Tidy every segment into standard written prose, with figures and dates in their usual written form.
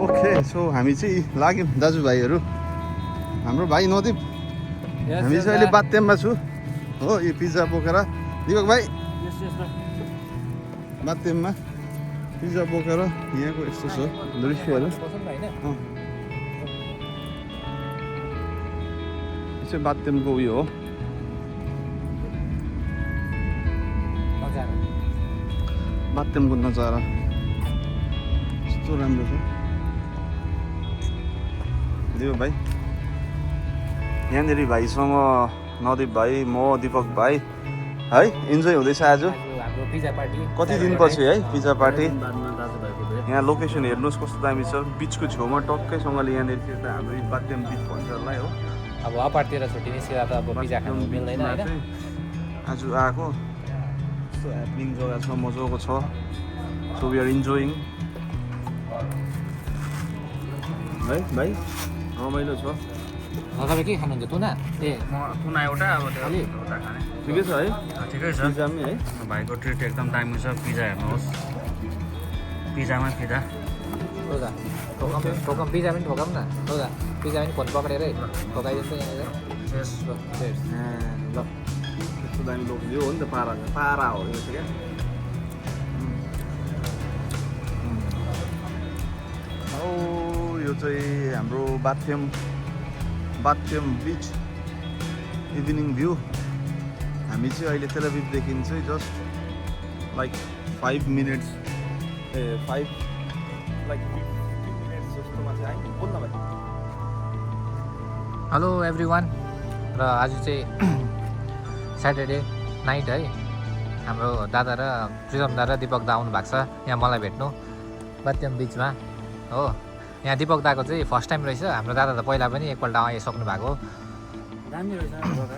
Okay so हामी चाहिँ लाग्यौँ दाजुभाइहरू हाम्रो भाइ नदीप हामी चाहिँ अहिले बात्यममा छु हो यो पिज्जा बोकेर दिपक भाइ बात्यममा पिज्जा बोकेर यहाँको यस्तो छ दृश्यहरू यो चाहिँ बात्यमको उयो हो बात्यमको नजारा यस्तो राम्रो छ दिपक भाइ यहाँनिर भाइसँग नदीप भाइ म दिपक भाइ है इन्जोय हुँदैछ आज कति दिनपछि है पिज्जा पार्टी यहाँ लोकेसन हेर्नुहोस् कस्तो दामी छ बिचको छेउमा टक्कैसँगले यहाँनिर हाम्रो बात्यम बिच भन्छ होला हो अब अपारतिर छुट्टी निस्किँदा त अब पिज्जा खानु मिल्दैन हैन आज आएको यस्तो ह्यापनिङ जग्गा छ मजाको छ सो वी आर इन्जोइङ है भाइ रमाइलो छ तपाईँ के खानुहुन्छ तुना तुना एउटा अब त्यो अलि? एउटा खाने ठिकै छ है ठिकै छ पिज्जा पनि है भाइको ट्रिट एकदम दामी छ पिज्जा हेर्नुहोस् पिज्जामा फिदा ठोकम पिज्जा पनि ठोकम न ठोका पिज्जा पनि फोन पक्रेरै ठोकाइदिन्छ यहाँनिर ल यस्तो दामी लोक यो हो नि त पारा हो यो चाहिँ क्या ओ यो चाहिँ हाम्रो बात्यम बिच इभिनिङ भ्यू हामी चाहिँ अहिले तेलअभिभदेखि चाहिँ just like 5 minutes like 15 minutes जस्तोमा चाहिँ आइपुग्यो बोल्न भाइ हेलो एभ्रिवान र आज चाहिँ स्याटरडे नाइट है हाम्रो दादा र प्रितम दा र दिपक दा आउनु भएको छ यहाँ मलाई भेट्नु बात्यम बिचमा हो यहाँ दिपक दाको चाहिँ फर्स्ट टाइम रहेछ हाम्रो दादा त पहिला पनि एकपल्ट आइसक्नु भएको दामी रहेछ जग्गा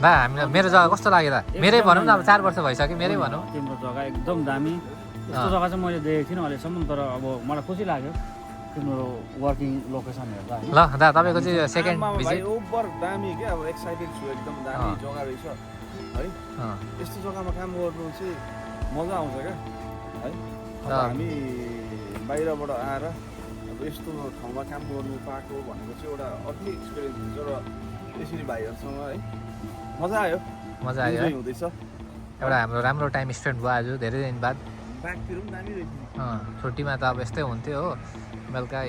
दा हामीलाई मेरो जग्गा कस्तो लाग्यो त मेरै भनौँ न अब 4 वर्ष भइसक्यो मेरै भनौँ तिम्रो जग्गा एकदम दामी यस्तो जग्गा चाहिँ मैले देखेको थिइनँ अहिलेसम्म तर अब मलाई खुसी लाग्यो तिम्रो वर्किङ लोकेसन हेर्दा ल दा तपाईँको चाहिँ सेकेन्ड भिजिट ओभर दामी क्या अब एक्साइटेड छु एकदम दामी जग्गा रहेछ है यस्तो जग्गामा काम गर्नु चाहिँ मजा आउँछ क्या है अब हामी बाहिरबाट आएर अब यस्तो ठाउँमा काम गर्नु पाएको भनेको चाहिँ एउटा अर्कै एक्सपिरियन्स हुन्छ र यसरी भाइहरूसँग है मजा आयो है हुँदैछ एउटा हाम्रो राम्रो टाइम स्पेन्ड भयो आज धेरै दिन बाद ब्यागतिर पनि दामी रहेछ छुट्टीमा त अब यस्तै हुन्थ्यो हो बेलुका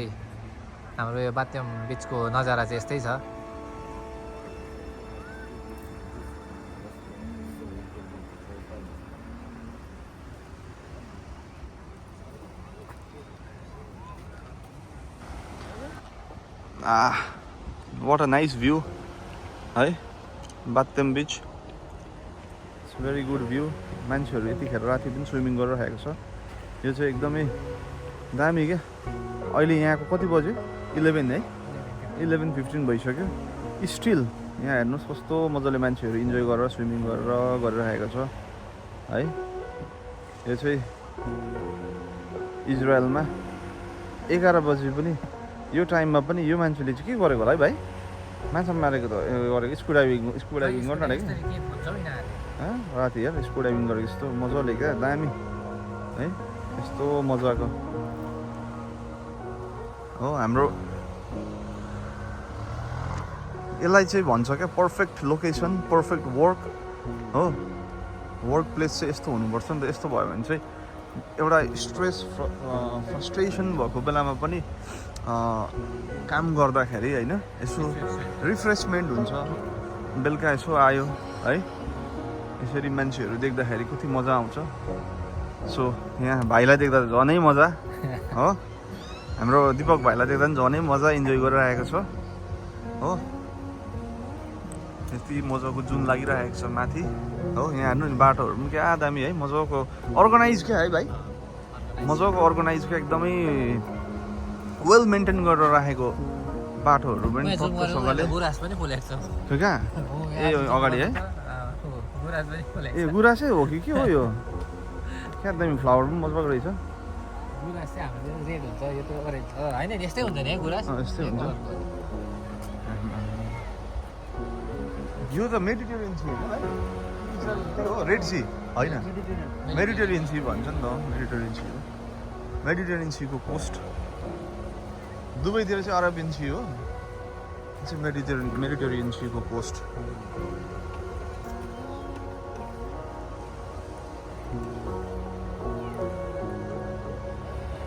हाम्रो यो बात्यम बिचको नजारा चाहिँ यस्तै छ वाट अ नाइस भ्यू है बात्यम बिच इट्स भेरी गुड भ्यू मान्छेहरू यतिखेर राति पनि स्विमिङ गरिरहेको छ यो चाहिँ एकदमै दामी क्या अहिले यहाँको कति बज्यो 11 है 11:15 भइसक्यो स्टिल यहाँ हेर्नुहोस् कस्तो मजाले मान्छेहरू इन्जोय गरेर स्विमिङ गरिरहेको छ है यो चाहिँ इजरायलमा 11 बजी पनि यो टाइममा पनि यो मान्छेले चाहिँ के गरेको होला है भाइ माछा मारेको त गरेको स्कुबा डाइभिङ गर्न कि राति यार स्कुबा डाइभिङ गरेको यस्तो मजाले क्या दामी है यस्तो मजाको हो हाम्रो यसलाई चाहिँ भन्छ क्या पर्फेक्ट लोकेसन पर्फेक्ट वर्क हो वर्क प्लेस चाहिँ यस्तो हुनुपर्छ नि त यस्तो भयो भने चाहिँ एउटा स्ट्रेस फ्रस्ट्रेसन भएको बेलामा पनि काम गर्दाखेरि होइन यसो रिफ्रेसमेन्ट हुन्छ बेलुका यसो आयो है यसरी मान्छेहरू देख्दाखेरि कति मजा आउँछ सो यहाँ भाइलाई देख्दा झनै मजा हो हाम्रो दिपक भाइलाई देख्दा पनि झनै मजा इन्जोय गरिरहेको छ हो यति मजाको जुन लागिरहेको छ माथि हो यहाँ हेर्नु नि बाटोहरू पनि क्या दामी है मजाको अर्गनाइज क्या है भाइ मजाको अर्गनाइज क्या एकदमै वेल मेन्टेन गरेर राखेको बाटोहरू पनि टक्कसँगले त्यो कहाँ ए अगाडि है ए गुराँसै हो कि के हो यो क्या दामी फ्लावर पनि मजाको रहेछ गुराँस चाहिँ हाम्रो रेड हुन्छ यो त ओरेन्ज होइन यस्तै हुन्छ नि है गुराँस यस्तै हुन्छ यो त मेडिटेरियन सी होइन हो रेड सी होइन मेडिटेरियन सी भन्छ नि त मेडिटेरियन सीको कोस्ट दुबईतिर चाहिँ अरेबियन सी हो, चाहिँ मेडिटेरियन सीको कोस्ट।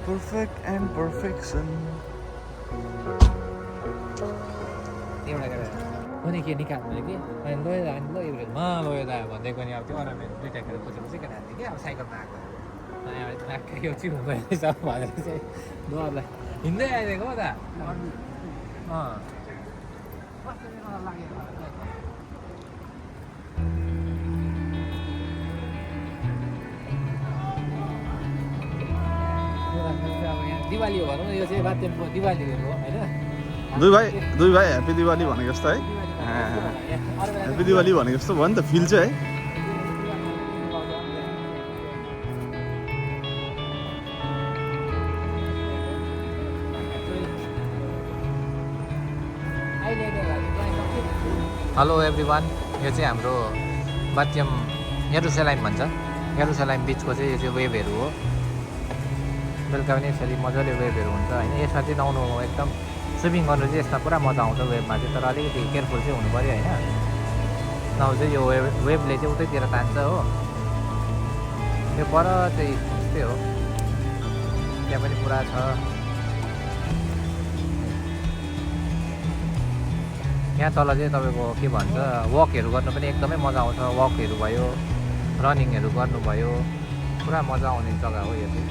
Perfect and perfection. एउटा केटा कुनै के निकाल्नु कि अनि लोएर अनि ल एउटा लोएर भनिदिएको नि अब त्यो अरामेन दुइटा खेर खोजेपछि केटाहरूले कि अब साइकलमा आएको अनि अब ठ्याक्कै यो चिउँ गएछ भनेर चाहिँ डरलाई हिँड्दै आइदिएको हो त दिवाली हो भनौँ न यो चाहिँ बाध्यमको दिवाली हो होइन दुई भाइ ह्याप्पी दिवाली भनेको जस्तो है, ह्याप्पी दिवाली भनेको जस्तो भयो नि त फिल चाहिँ है। हेलो एभ्रिवान, यो चाहिँ हाम्रो बात्यम यरुसलाइम भन्छ। यरुसलाइम बिचको चाहिँ यो चाहिँ वेभहरू हो। बेलुका पनि यसरी मजाले वेभहरू हुन्छ होइन। यसमा चाहिँ नुहाउनु एकदम स्विमिङ गर्नु चाहिँ यसमा पुरा मजा आउँछ वेभमा चाहिँ, तर अलिकति केयरफुल चाहिँ हुनु पऱ्यो होइन। नभए चाहिँ यो वेभले चाहिँ उतैतिर तान्छ हो। यो पर चाहिँ त्यस्तै हो, त्यहाँ पनि पुरा छ। यहाँ तल चाहिँ तपाईँको के भन्छ वकहरू गर्नु पनि एकदमै मजा आउँछ। वकहरू भयो, रनिङहरू गर्नुभयो, पुरा मजा आउने जग्गा हो यो चाहिँ।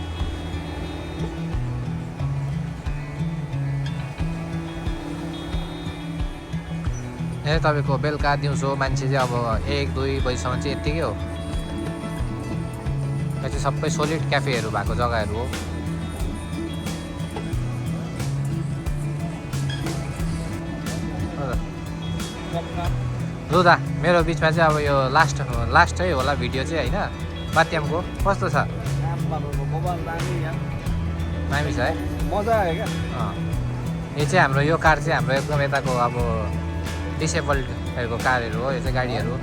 यहाँ तपाईँको बेलुका दिउँसो मान्छे चाहिँ अब 1-2 बजीसम्म चाहिँ यत्तिकै हो। यो चाहिँ सबै सोलिड क्याफेहरू भएको जग्गाहरू हो। लुदा मेरो बिचमा चाहिँ अब यो लास्टै होला भिडियो चाहिँ होइन। बात्यमको कस्तो छ? दामी छ है, मजा आयो क्या। यो चाहिँ हाम्रो यो कार चाहिँ हाम्रो एकदम यताको अब डिसेबल्डहरूको कारहरू हो। यो चाहिँ गाडीहरू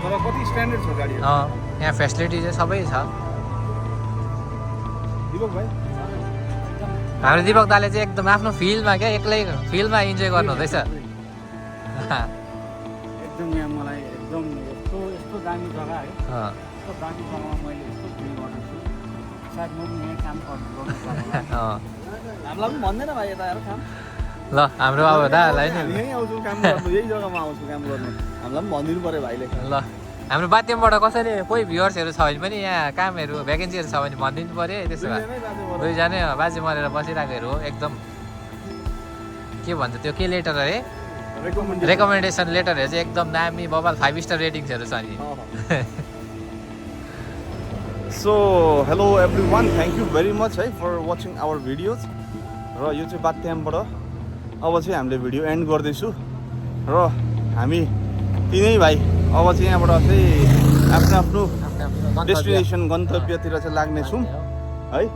तर कति स्ट्यान्डर्ड छ गाडी। यहाँ फेसिलिटी चाहिँ सबै छ। दिपक भाइ, हाम्रो दिपक दाले चाहिँ एकदम आफ्नो फिल्डमा क्या एक्लै फिल्डमा इन्जोय गर्नु हुँदैछ। एकदम यहाँ मलाई एकदम यस्तो दामी जग्गा है। यस्तो दामी जग्गामा मैले यस्तो फिल गर्दैछु, सायद म पनि यहाँ काम गर्नु हामीलाई पनि भन्दैन भाइ यता आएर काम। ल हाम्रो अब दालाई नि यहीँ आउँछु काम गर्नु, यही जग्गामा आउँछु काम गर्नु, हामीलाई पनि भनिदिनु पऱ्यो भाइले। ल हाम्रो बाध्यमबाट कसैले कोही भ्युवर्सहरू छ भने पनि यहाँ कामहरू भ्याकेन्सीहरू छ भने भनिदिनु पऱ्यो है। त्यसो भए दुईजना बाजे मरेर बसिरहेकोहरू हो एकदम। के भन्छ त्यो के लेटर अरे रेकमेन्डेसन लेटरहरू चाहिँ एकदम दामी बबाल 5 स्टार रेटिङ्सहरू छ नि। So hello everyone, thank you very much है फर वाचिङ आवर भिडियोज। र यो चाहिँ बात्यमबाट अब चाहिँ हामीले भिडियो एन्ड गर्दैछु र हामी तिनै भाइ अब चाहिँ यहाँबाट चाहिँ आफ्नो डेस्टिनेसन गन्तव्यतिर चाहिँ लाग्नेछौँ है।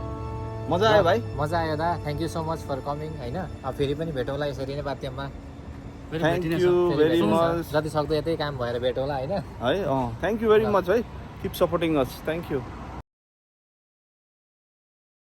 मजा आयो भाइ? मजा आयो दा, thank you so much for coming होइन। अब फेरि पनि भेटौँला यसरी नै बात्यममा। Thank you very much. जति सक्दो यतै काम भएर भेटौँला होइन है। थ्याङ्क यू भेरी मच है, keep supporting us. Thank you.